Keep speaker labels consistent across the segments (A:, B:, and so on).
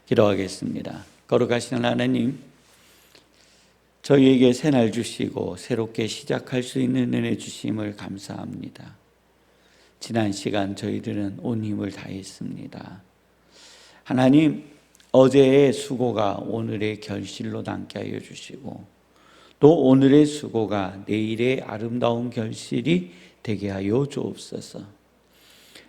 A: 기도하겠습니다. 거룩하신 하나님, 저희에게 새날 주시고 새롭게 시작할 수 있는 은혜 주심을 감사합니다. 지난 시간 저희들은 온 힘을 다했습니다. 하나님, 어제의 수고가 오늘의 결실로 남게 하여 주시고 또 오늘의 수고가 내일의 아름다운 결실이 되게 하여 주옵소서.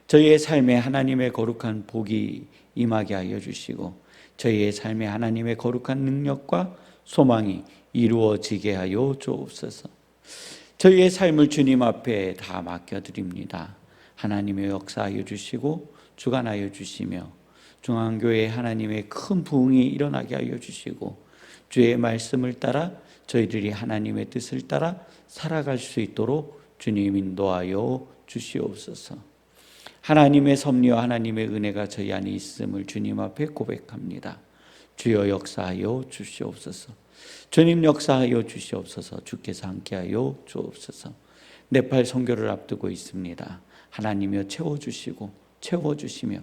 A: 저희의 삶에 하나님의 거룩한 복이 임하게 하여 주시고 저희의 삶에 하나님의 거룩한 능력과 소망이 이루어지게 하여 주옵소서. 저희의 삶을 주님 앞에 다 맡겨드립니다. 하나님의 역사하여 주시고 주관하여 주시며 중앙교회 하나님의 큰 부흥이 일어나게 하여 주시고 주의 말씀을 따라 저희들이 하나님의 뜻을 따라 살아갈 수 있도록 주님 인도하여 주시옵소서. 하나님의 섭리와 하나님의 은혜가 저희 안에 있음을 주님 앞에 고백합니다. 주여 역사하여 주시옵소서. 주님 역사하여 주시옵소서. 주께서 함께하여 주옵소서. 네팔 선교를 앞두고 있습니다. 하나님이여 채워주시고 채워주시며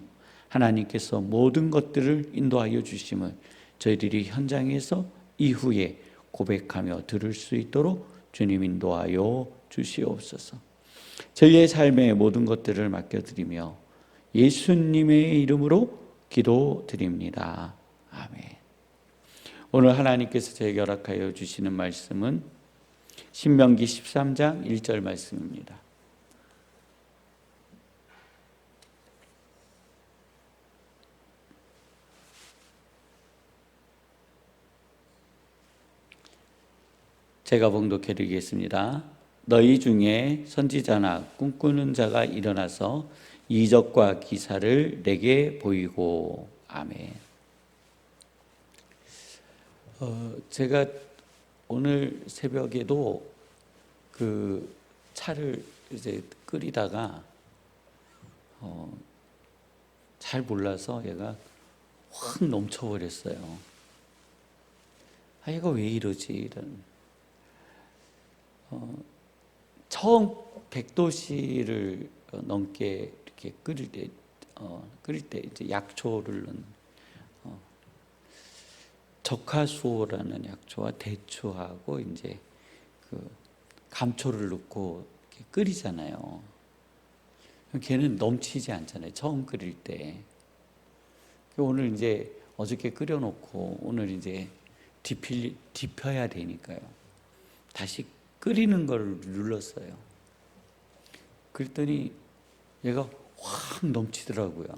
A: 하나님께서 모든 것들을 인도하여 주심을 저희들이 현장에서 이후에 고백하며 들을 수 있도록 주님 인도하여 주시옵소서. 저희의 삶의 모든 것들을 맡겨드리며 예수님의 이름으로 기도드립니다. 아멘. 오늘 하나님께서 저에게 허락하여 주시는 말씀은 신명기 13장 1절 말씀입니다. 제가 봉독해 드리겠습니다. 너희 중에 선지자나 꿈꾸는 자가 일어나서 이적과 기사를 내게 보이고. 아멘. 제가 오늘 새벽에도 그 차를 이제 끓이다가 잘 몰라서 얘가 확 넘쳐버렸어요. 얘가 왜 이러지? 이런. 처음 100도씨를 넘게 이렇게 끓일 때 이제 약초를 넣는 적화수호라는 약초와 대추하고 이제 그 감초를 넣고 이렇게 끓이잖아요. 걔는 넘치지 않잖아요. 처음 끓일 때. 오늘 이제 어저께 끓여놓고 오늘 이제 뒤펴야 되니까요. 다시 끓이는 걸 눌렀어요. 그랬더니 얘가 확 넘치더라고요.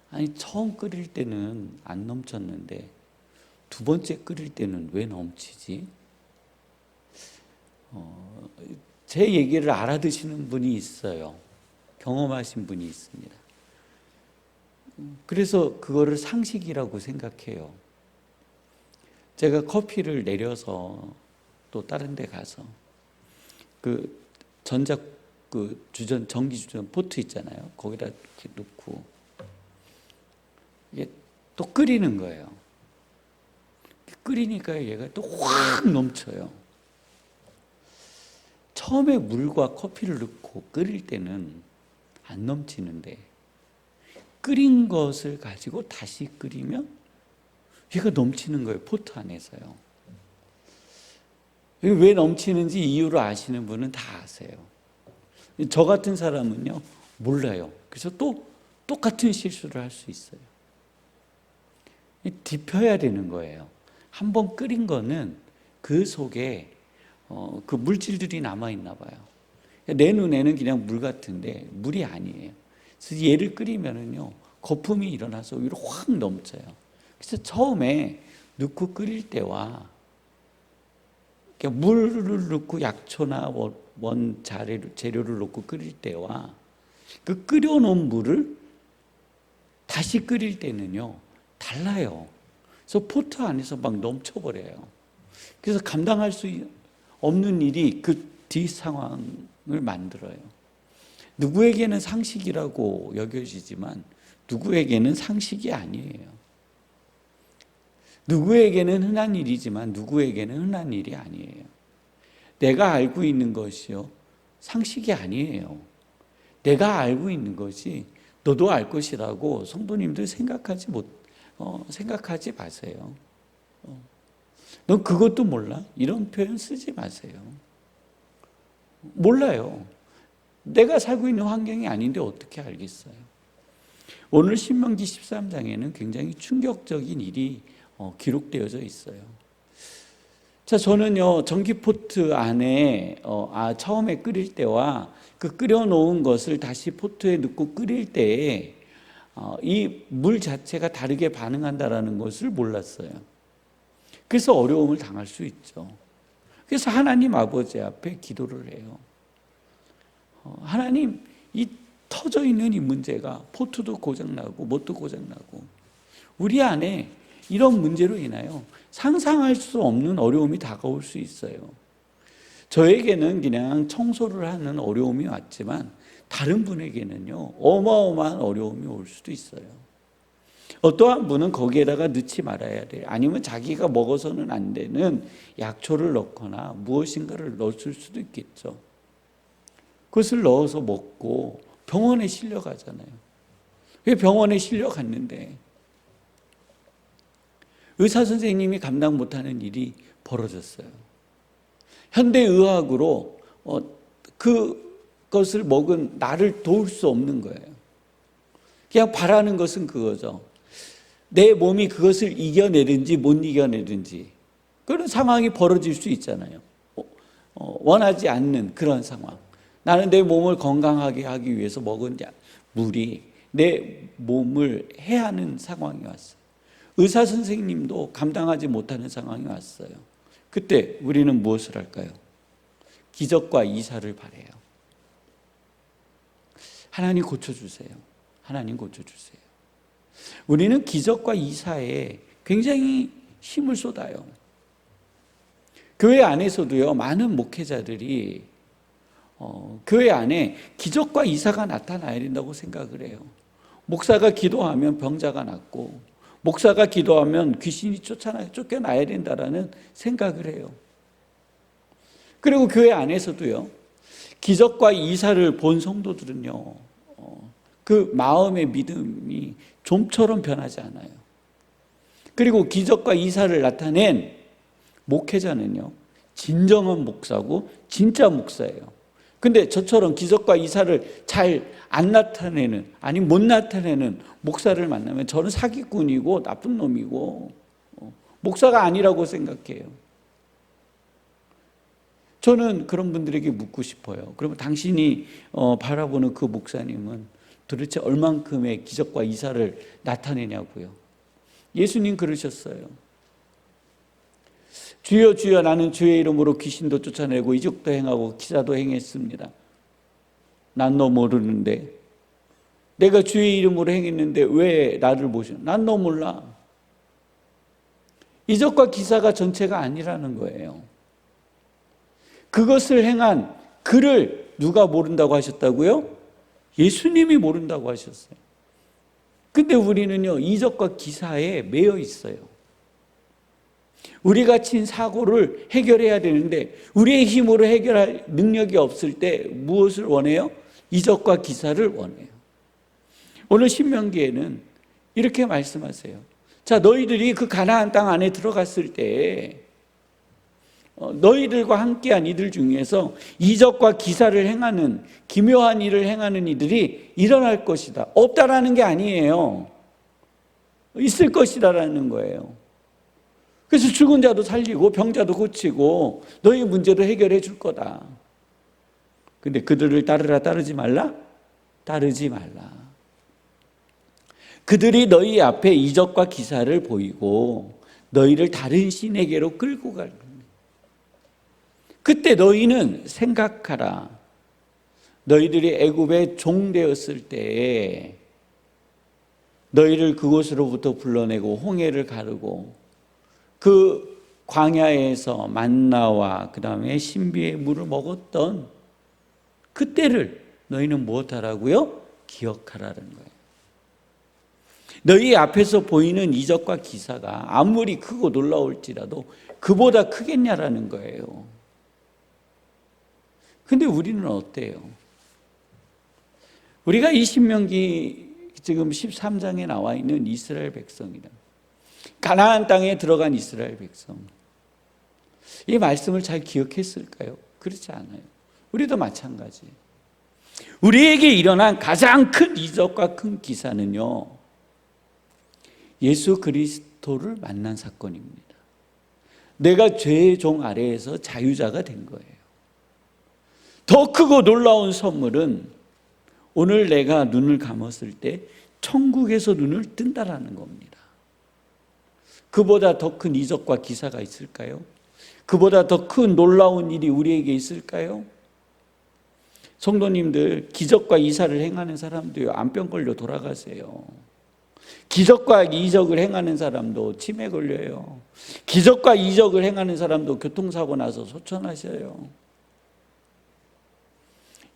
A: 아니 처음 끓일 때는 안 넘쳤는데 두 번째 끓일 때는 왜 넘치지? 제 얘기를 알아듣시는 분이 있어요. 경험하신 분이 있습니다. 그래서 그거를 상식이라고 생각해요. 제가 커피를 내려서 또 다른 데 가서 그 전기 주전 포트 있잖아요. 거기다 이렇게 넣고 이게 또 끓이는 거예요. 끓이니까 얘가 또 확 넘쳐요. 처음에 물과 커피를 넣고 끓일 때는 안 넘치는데 끓인 것을 가지고 다시 끓이면 얘가 넘치는 거예요. 포트 안에서요. 왜 넘치는지 이유를 아시는 분은 다 아세요. 저 같은 사람은요 몰라요. 그래서 또 똑같은 실수를 할 수 있어요. 뒤펴야 되는 거예요. 한번 끓인 거는 그 속에 그 물질들이 남아있나 봐요. 내 눈에는 그냥 물 같은데 물이 아니에요. 그래서 얘를 끓이면은요 거품이 일어나서 위로 확 넘쳐요. 그래서 처음에 넣고 끓일 때와 물을 넣고 약초나 원 재료를 넣고 끓일 때와 그 끓여놓은 물을 다시 끓일 때는요 달라요. 그래서 포트 안에서 막 넘쳐버려요. 그래서 감당할 수 없는 일이 그 뒤 상황을 만들어요. 누구에게는 상식이라고 여겨지지만 누구에게는 상식이 아니에요. 누구에게는 흔한 일이지만 누구에게는 흔한 일이 아니에요. 내가 알고 있는 것이요 상식이 아니에요. 내가 알고 있는 것이 너도 알 것이라고 성도님들 생각하지 생각하지 마세요. 넌 그것도 몰라? 이런 표현 쓰지 마세요. 몰라요. 내가 살고 있는 환경이 아닌데 어떻게 알겠어요? 오늘 신명기 13장에는 굉장히 충격적인 일이 기록되어져 있어요. 자, 저는요, 전기포트 안에 처음에 끓일 때와 그 끓여놓은 것을 다시 포트에 넣고 끓일 때에 이 물 자체가 다르게 반응한다라는 것을 몰랐어요. 그래서 어려움을 당할 수 있죠. 그래서 하나님 아버지 앞에 기도를 해요. 하나님, 이 터져 있는 이 문제가 포트도 고장나고 뭣도 고장나고 우리 안에 이런 문제로 인하여 상상할 수 없는 어려움이 다가올 수 있어요. 저에게는 그냥 청소를 하는 어려움이 왔지만 다른 분에게는요, 어마어마한 어려움이 올 수도 있어요. 어떠한 분은 거기에다가 넣지 말아야 돼요. 아니면 자기가 먹어서는 안 되는 약초를 넣거나 무엇인가를 넣을 수도 있겠죠. 그것을 넣어서 먹고 병원에 실려가잖아요. 왜 병원에 실려갔는데 의사 선생님이 감당 못하는 일이 벌어졌어요. 현대의학으로 그것을 먹은 나를 도울 수 없는 거예요. 그냥 바라는 것은 그거죠. 내 몸이 그것을 이겨내든지 못 이겨내든지 그런 상황이 벌어질 수 있잖아요. 원하지 않는 그런 상황. 나는 내 몸을 건강하게 하기 위해서 먹은 물이 내 몸을 해하는 상황이 왔어요. 의사 선생님도 감당하지 못하는 상황이 왔어요. 그때 우리는 무엇을 할까요? 기적과 이사를 바라요. 하나님 고쳐주세요. 하나님 고쳐주세요. 우리는 기적과 이사에 굉장히 힘을 쏟아요. 교회 안에서도요, 많은 목회자들이 교회 안에 기적과 이사가 나타나야 된다고 생각을 해요. 목사가 기도하면 병자가 낫고 목사가 기도하면 귀신이 쫓겨나야 된다라는 생각을 해요. 그리고 교회 안에서도요, 기적과 이사를 본 성도들은요, 그 마음의 믿음이 좀처럼 변하지 않아요. 그리고 기적과 이사를 나타낸 목회자는요, 진정한 목사고 진짜 목사예요. 근데 저처럼 기적과 이사를 잘 안 나타내는, 아니 못 나타내는 목사를 만나면 저는 사기꾼이고 나쁜 놈이고 목사가 아니라고 생각해요. 저는 그런 분들에게 묻고 싶어요. 그러면 당신이 바라보는 그 목사님은 도대체 얼만큼의 기적과 이사를 나타내냐고요. 예수님 그러셨어요. 주여 주여 나는 주의 이름으로 귀신도 쫓아내고 이적도 행하고 기사도 행했습니다. 난 너 모르는데 내가 주의 이름으로 행했는데 왜 나를 모셔? 난 너 몰라. 이적과 기사가 전체가 아니라는 거예요. 그것을 행한 그를 누가 모른다고 하셨다고요? 예수님이 모른다고 하셨어요. 근데 우리는요, 이적과 기사에 매여 있어요. 우리가 친 사고를 해결해야 되는데 우리의 힘으로 해결할 능력이 없을 때 무엇을 원해요? 이적과 기사를 원해요. 오늘 신명기에는 이렇게 말씀하세요. 자, 너희들이 그 가나안 땅 안에 들어갔을 때 너희들과 함께한 이들 중에서 이적과 기사를 행하는 기묘한 일을 행하는 이들이 일어날 것이다. 없다라는 게 아니에요. 있을 것이다라는 거예요. 그래서 죽은 자도 살리고 병자도 고치고 너희 문제도 해결해 줄 거다. 근데 그들을 따르라 따르지 말라? 따르지 말라. 그들이 너희 앞에 이적과 기사를 보이고 너희를 다른 신에게로 끌고 갈 겁니다. 그때 너희는 생각하라. 너희들이 애굽의 종 되었을 때에 너희를 그곳으로부터 불러내고 홍해를 가르고 그 광야에서 만나와 그 다음에 신비의 물을 먹었던 그때를 너희는 무엇하라고요? 기억하라는 거예요. 너희 앞에서 보이는 이적과 기사가 아무리 크고 놀라울지라도 그보다 크겠냐라는 거예요. 근데 우리는 어때요? 우리가 이 신명기 지금 13장에 나와 있는 이스라엘 백성이다. 가나안 땅에 들어간 이스라엘 백성, 이 말씀을 잘 기억했을까요? 그렇지 않아요. 우리도 마찬가지. 우리에게 일어난 가장 큰 이적과 큰 기사는요, 예수 그리스도를 만난 사건입니다. 내가 죄의 종 아래에서 자유자가 된 거예요. 더 크고 놀라운 선물은 오늘 내가 눈을 감았을 때 천국에서 눈을 뜬다라는 겁니다. 그보다 더 큰 이적과 기사가 있을까요? 그보다 더 큰 놀라운 일이 우리에게 있을까요? 성도님들, 기적과 이사를 행하는 사람도요, 암병 걸려 돌아가세요. 기적과 이적을 행하는 사람도 치매 걸려요. 기적과 이적을 행하는 사람도 교통사고 나서 소천하셔요.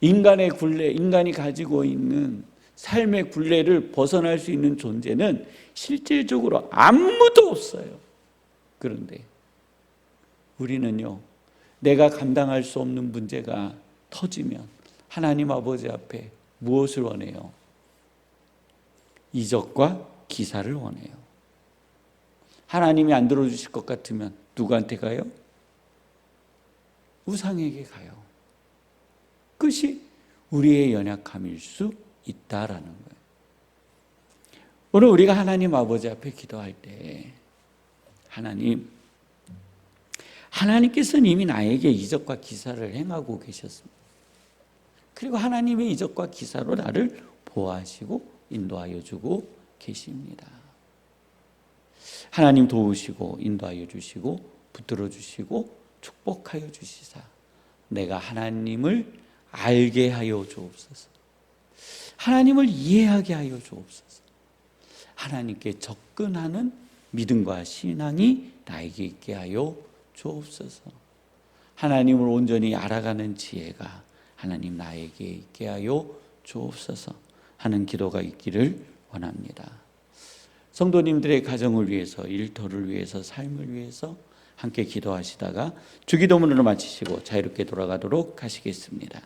A: 인간의 굴레, 인간이 가지고 있는 삶의 굴레를 벗어날 수 있는 존재는 실질적으로 아무도 없어요. 그런데 우리는요, 내가 감당할 수 없는 문제가 터지면 하나님 아버지 앞에 무엇을 원해요? 이적과 기사를 원해요. 하나님이 안 들어주실 것 같으면 누구한테 가요? 우상에게 가요. 그것이 우리의 연약함일 수 있다라는 거예요. 오늘 우리가 하나님 아버지 앞에 기도할 때 하나님께서는 이미 나에게 이적과 기사를 행하고 계셨습니다. 그리고 하나님의 이적과 기사로 나를 보호하시고 인도하여 주고 계십니다. 하나님 도우시고 인도하여 주시고 붙들어 주시고 축복하여 주시사 내가 하나님을 알게 하여 주옵소서. 하나님을 이해하게 하여 주옵소서. 하나님께 접근하는 믿음과 신앙이 나에게 있게 하여 주옵소서. 하나님을 온전히 알아가는 지혜가 하나님 나에게 있게 하여 주옵소서 하는 기도가 있기를 원합니다. 성도님들의 가정을 위해서, 일터를 위해서, 삶을 위해서 함께 기도하시다가 주기도문으로 마치시고 자유롭게 돌아가도록 하시겠습니다.